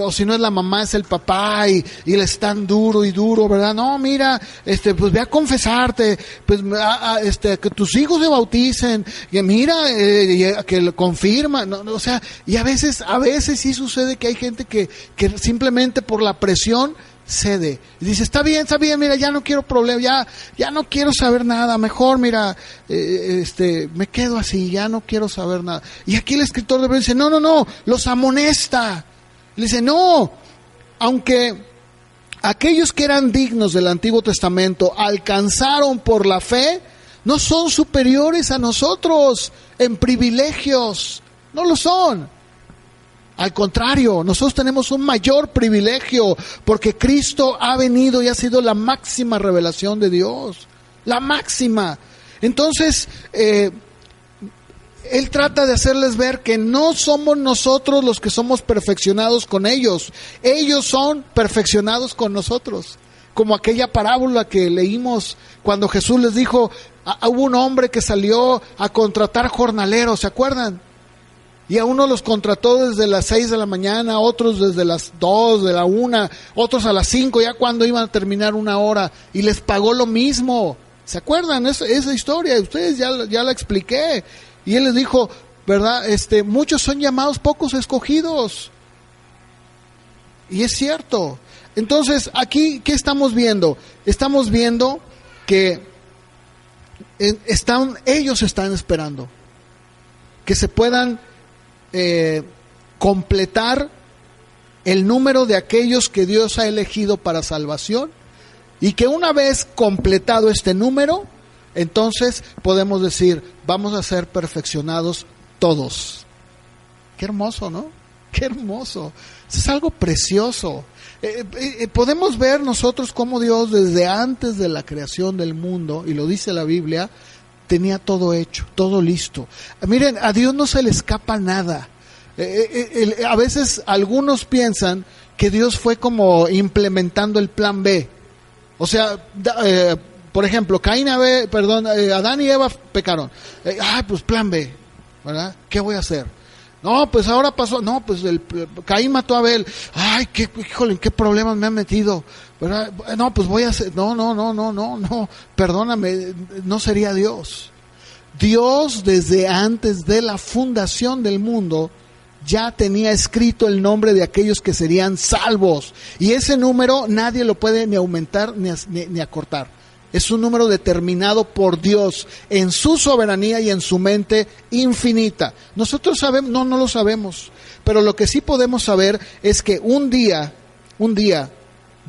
A: O si no es la mamá, es el papá, y les están duro y duro, ¿verdad? No, mira, pues ve a confesarte, pues que tus hijos se bauticen, y mira, que lo confirma, no, o sea, y a veces sí sucede que hay gente que simplemente por la presión cede y dice: está bien, mira, ya no quiero problemas, ya no quiero saber nada, mejor mira, me quedo así, ya no quiero saber nada. Y aquí el escritor de Hebreos dice: no, los amonesta. Le dice: no, aunque aquellos que eran dignos del Antiguo Testamento alcanzaron por la fe, no son superiores a nosotros en privilegios, no lo son. Al contrario, nosotros tenemos un mayor privilegio porque Cristo ha venido y ha sido la máxima revelación de Dios, la máxima. Entonces, Él trata de hacerles ver que no somos nosotros los que somos perfeccionados con ellos, ellos son perfeccionados con nosotros. Como aquella parábola que leímos cuando Jesús les dijo, hubo un hombre que salió a contratar jornaleros, ¿se acuerdan? Y a unos los contrató desde las 6 de la mañana, otros desde las 2, de la 1, otros a las 5, ya cuando iban a terminar una hora, y les pagó lo mismo. ¿Se acuerdan esa historia? Ustedes ya la expliqué. Y él les dijo, ¿verdad? Muchos son llamados, pocos escogidos. Y es cierto. Entonces, aquí, ¿qué estamos viendo? Estamos viendo que ellos están esperando que se puedan completar el número de aquellos que Dios ha elegido para salvación, y que una vez completado este número, entonces podemos decir, vamos a ser perfeccionados todos. Qué hermoso, ¿no? Qué hermoso. Es algo precioso. Podemos ver nosotros cómo Dios desde antes de la creación del mundo, y lo dice la Biblia, tenía todo hecho, todo listo. Miren, a Dios no se le escapa nada. A veces algunos piensan que Dios fue como implementando el plan B. O sea, por ejemplo, Adán y Eva pecaron. Pues plan B, ¿verdad? ¿Qué voy a hacer? No, pues ahora pasó. No, pues Caín mató a Abel. Ay, híjole, ¿en qué problemas me han metido? ¿Verdad? No, pues voy a hacer. No. Perdóname, no sería Dios. Dios, desde antes de la fundación del mundo, ya tenía escrito el nombre de aquellos que serían salvos. Y ese número nadie lo puede ni aumentar ni acortar. Es un número determinado por Dios en su soberanía y en su mente infinita. Nosotros sabemos, no lo sabemos, pero lo que sí podemos saber es que un día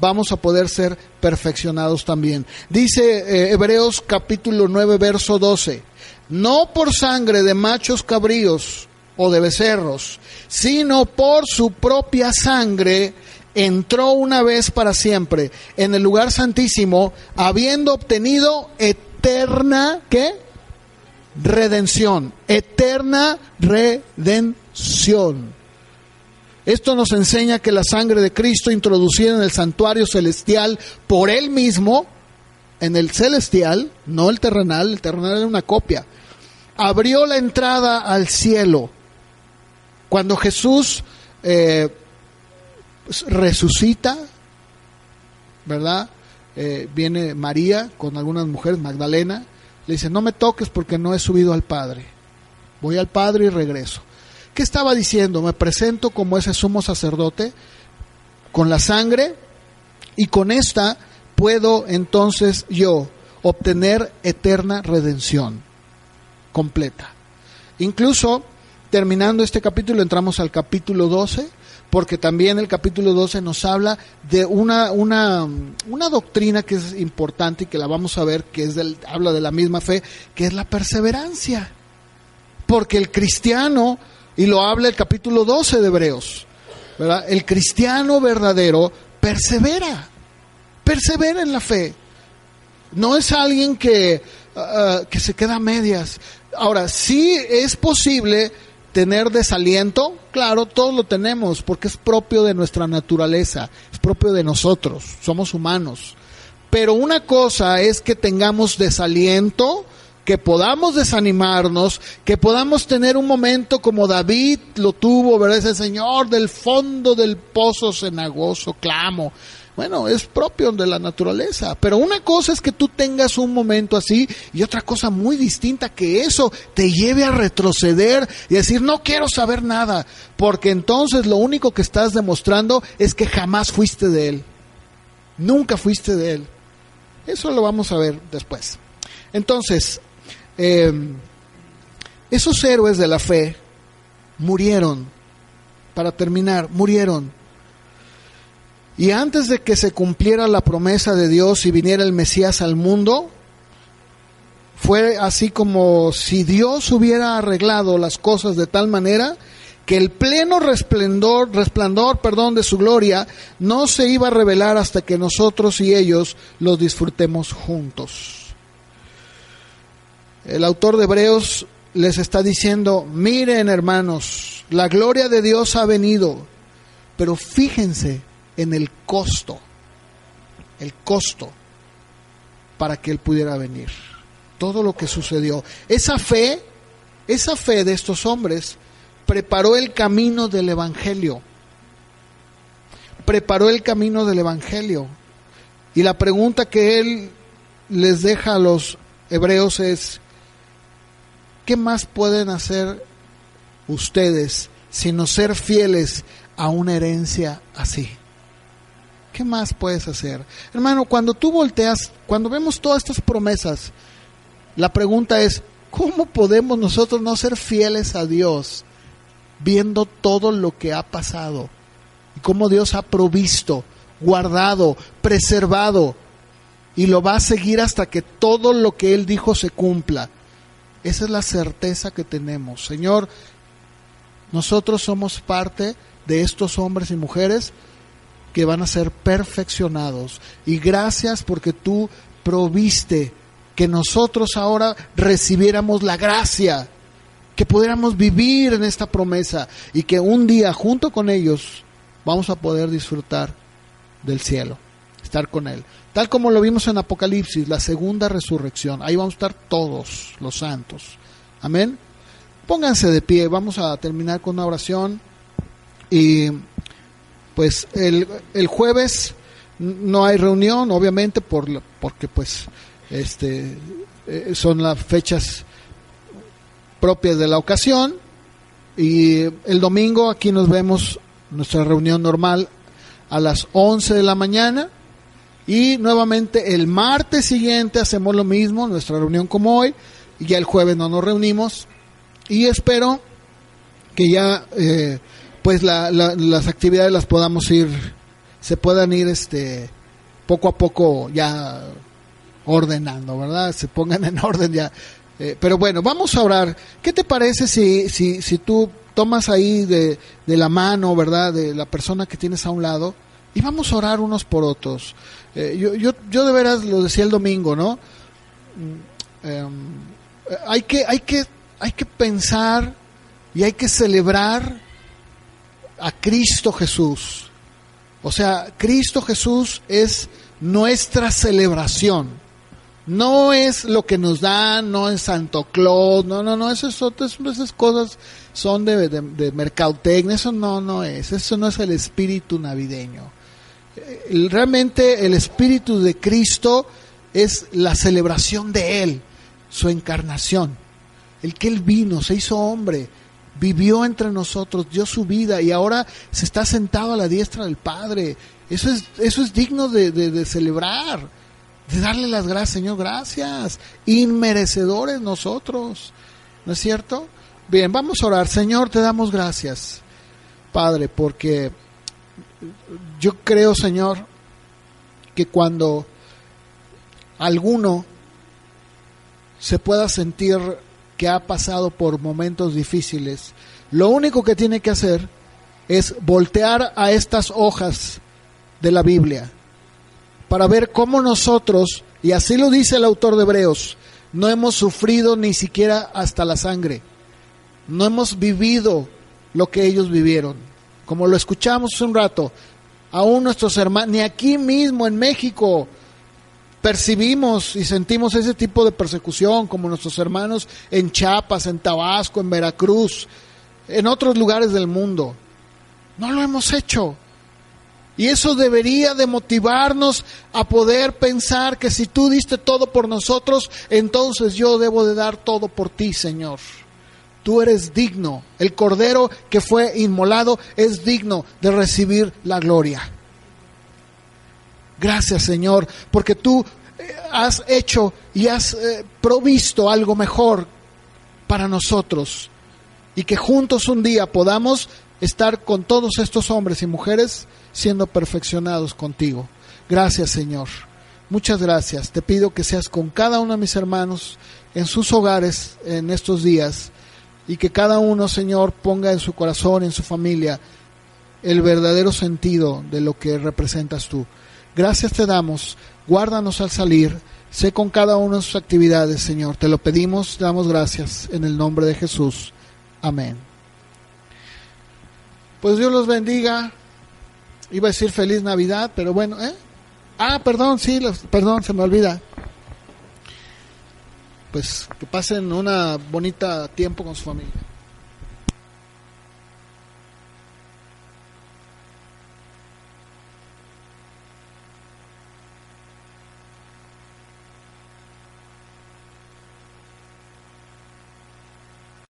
A: vamos a poder ser perfeccionados también. Dice Hebreos capítulo 9, verso 12, no por sangre de machos cabríos o de becerros, sino por su propia sangre entró una vez para siempre en el lugar santísimo, habiendo obtenido eterna, ¿qué? Redención. Eterna redención. Esto nos enseña que la sangre de Cristo, introducida en el santuario celestial por Él mismo, en el celestial, no el terrenal era una copia, abrió la entrada al cielo. Cuando Jesús resucita, ¿verdad? Viene María con algunas mujeres, Magdalena, le dice, no me toques porque no he subido al Padre, voy al Padre y regreso. ¿Qué estaba diciendo? Me presento como ese sumo sacerdote con la sangre, y con esta puedo entonces yo obtener eterna redención completa. Incluso terminando este capítulo entramos al capítulo 12, porque también el capítulo 12 nos habla de una doctrina que es importante y que la vamos a ver, que habla de la misma fe, que es la perseverancia. Porque el cristiano, y lo habla el capítulo 12 de Hebreos, ¿verdad? El cristiano verdadero persevera en la fe. No es alguien que se queda a medias. Ahora, sí es posible tener desaliento, claro, todos lo tenemos, porque es propio de nuestra naturaleza, es propio de nosotros, somos humanos. Pero una cosa es que tengamos desaliento, que podamos desanimarnos, que podamos tener un momento como David lo tuvo, ¿verdad? Ese Señor, del fondo del pozo cenagoso clamo. Bueno, es propio de la naturaleza, pero una cosa es que tú tengas un momento así, y otra cosa muy distinta, que eso te lleve a retroceder y decir, no quiero saber nada, porque entonces lo único que estás demostrando es que jamás fuiste de Él, nunca fuiste de Él. Eso lo vamos a ver después. Entonces, esos héroes de la fe murieron, para terminar, murieron. Y antes de que se cumpliera la promesa de Dios y viniera el Mesías al mundo, fue así como si Dios hubiera arreglado las cosas de tal manera que el pleno resplandor de su gloria no se iba a revelar hasta que nosotros y ellos los disfrutemos juntos. El autor de Hebreos les está diciendo, miren hermanos, la gloria de Dios ha venido, pero fíjense en el costo para que Él pudiera venir. Todo lo que sucedió. Esa fe de estos hombres preparó el camino del Evangelio. Preparó el camino del Evangelio. Y la pregunta que Él les deja a los hebreos es: ¿qué más pueden hacer ustedes sino ser fieles a una herencia así? ¿Qué más puedes hacer? Hermano, cuando tú volteas, cuando vemos todas estas promesas, la pregunta es: ¿cómo podemos nosotros no ser fieles a Dios viendo todo lo que ha pasado? Y cómo Dios ha provisto, guardado, preservado, y lo va a seguir hasta que todo lo que Él dijo se cumpla. Esa es la certeza que tenemos. Señor, nosotros somos parte de estos hombres y mujeres que van a ser perfeccionados. Y gracias porque tú proviste que nosotros ahora recibiéramos la gracia, que pudiéramos vivir en esta promesa y que un día junto con ellos vamos a poder disfrutar del cielo, estar con Él. Tal como lo vimos en Apocalipsis, la segunda resurrección. Ahí vamos a estar todos los santos. Amén. Pónganse de pie, vamos a terminar con una oración. Y pues el jueves no hay reunión, obviamente, porque pues son las fechas propias de la ocasión. Y el domingo aquí nos vemos, nuestra reunión normal a las 11 de la mañana. Y nuevamente el martes siguiente hacemos lo mismo, nuestra reunión como hoy. Y ya el jueves no nos reunimos. Y espero que ya pues las actividades las podamos se puedan ir poco a poco ya ordenando, ¿verdad? Se pongan en orden ya. Pero bueno, vamos a orar. ¿Qué te parece si tú tomas ahí de la mano, ¿verdad?, de la persona que tienes a un lado, y vamos a orar unos por otros? Yo de veras lo decía el domingo, ¿no? Hay que pensar y hay que celebrar a Cristo Jesús. O sea, Cristo Jesús es nuestra celebración. No es lo que nos dan, no es Santo Claus, no, esas cosas son de mercadotecnia, eso no es el espíritu navideño. Realmente el espíritu de Cristo es la celebración de Él, su encarnación, el que Él vino, se hizo hombre, vivió entre nosotros, dio su vida y ahora se está sentado a la diestra del Padre. Eso es digno de celebrar, de darle las gracias. Señor, gracias, inmerecedores nosotros, ¿no es cierto? Bien, vamos a orar. Señor, te damos gracias, Padre, porque yo creo, Señor, que cuando alguno se pueda sentir que ha pasado por momentos difíciles, lo único que tiene que hacer es voltear a estas hojas de la Biblia para ver cómo nosotros, y así lo dice el autor de Hebreos, no hemos sufrido ni siquiera hasta la sangre, no hemos vivido lo que ellos vivieron. Como lo escuchamos hace un rato, aún nuestros hermanos, ni aquí mismo en México, percibimos y sentimos ese tipo de persecución como nuestros hermanos en Chiapas, en Tabasco, en Veracruz, en otros lugares del mundo. No lo hemos hecho. Y eso debería de motivarnos a poder pensar que si tú diste todo por nosotros, entonces yo debo de dar todo por ti, Señor. Tú eres digno. El Cordero que fue inmolado es digno de recibir la gloria. Gracias, Señor, porque tú has hecho y has provisto algo mejor para nosotros. Y que juntos un día podamos estar con todos estos hombres y mujeres siendo perfeccionados contigo. Gracias, Señor. Muchas gracias. Te pido que seas con cada uno de mis hermanos en sus hogares en estos días. Y que cada uno, Señor, ponga en su corazón, en su familia, el verdadero sentido de lo que representas tú. Gracias te damos, guárdanos al salir, sé con cada uno de sus actividades, Señor. Te lo pedimos, te damos gracias en el nombre de Jesús. Amén. Pues Dios los bendiga. Iba a decir feliz Navidad, pero bueno, perdón, se me olvida. Pues que pasen una bonita tiempo con su familia.